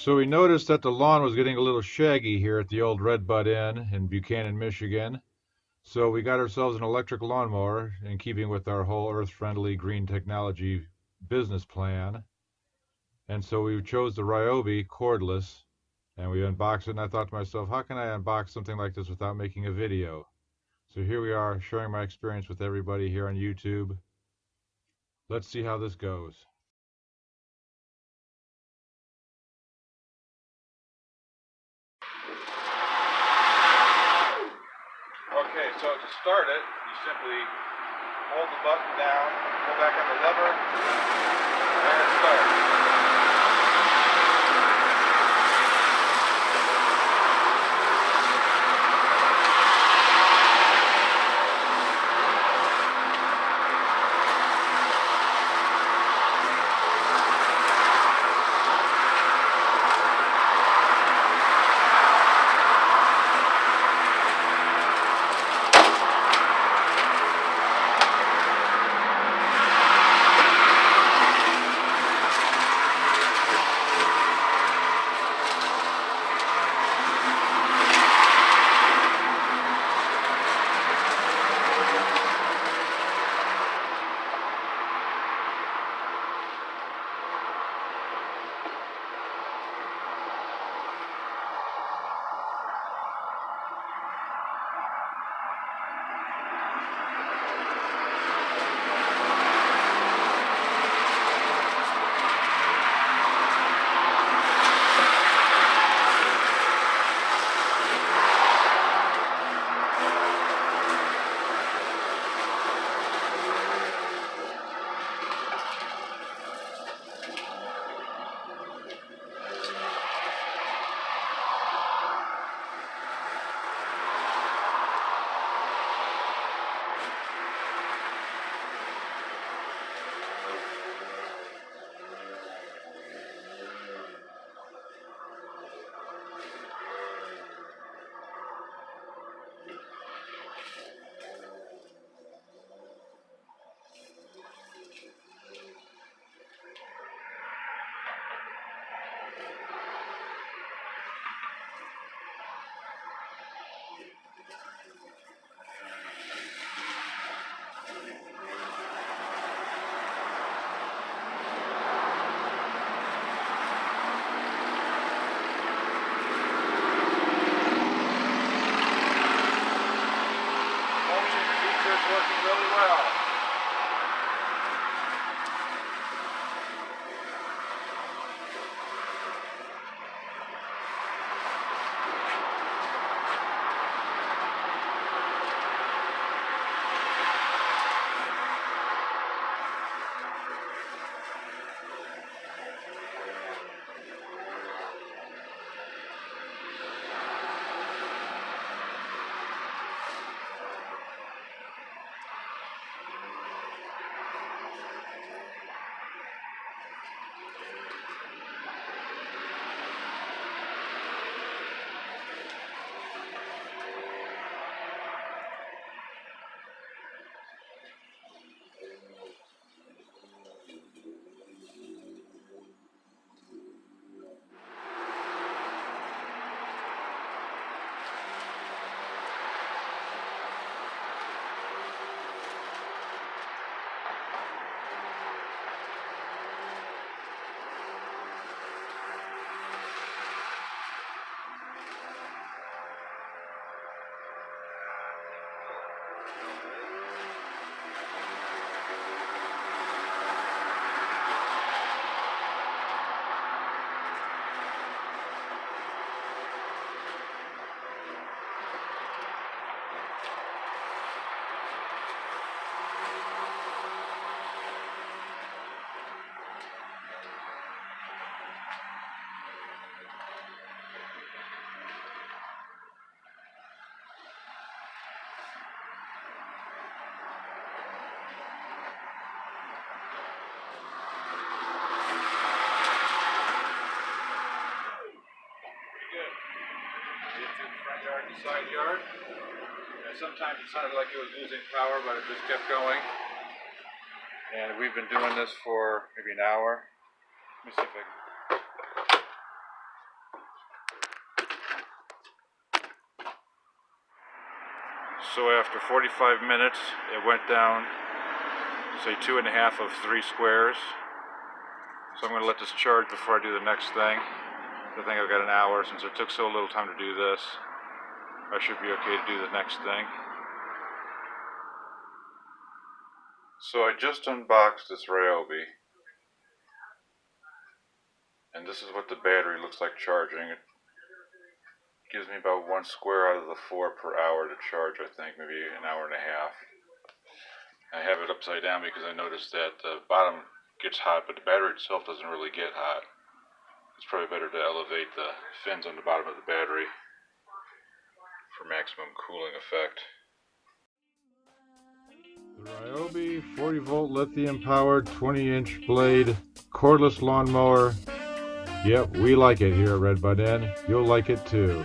So we noticed that the lawn was getting a little shaggy here at the old Red Bud Inn in Buchanan, Michigan. So we got ourselves an electric lawnmower in keeping with our whole earth-friendly green technology business plan. And so we chose the Ryobi Cordless and we unboxed it, and I thought to myself, how can I unbox something like this without making a video? So here we are sharing my experience with everybody here on YouTube. Let's see how this goes. Okay, so to start it, you simply hold the button down, pull back on the lever, and it starts. Working really well. Front yard and side yard. And sometimes it sounded like it was losing power, but it just kept going. And we've been doing this for maybe an hour. Let me see if I can. So after 45 minutes, it went down, say 2.5 of 3 squares. So I'm going to let this charge before I do the next thing. I think I've got an hour. Since it took so little time to do this, I should be okay to do the next thing. So I just unboxed this Ryobi, and this is what the battery looks like charging. It gives me about 1 square out of the 4 per hour to charge, I think, maybe an hour and a half. I have it upside down because I noticed that the bottom gets hot, but the battery itself doesn't really get hot. It's probably better to elevate the fins on the bottom of the battery for maximum cooling effect. The Ryobi 40-volt lithium-powered 20-inch blade cordless lawnmower. Yep, we like it here at Red Bud Inn. You'll like it too.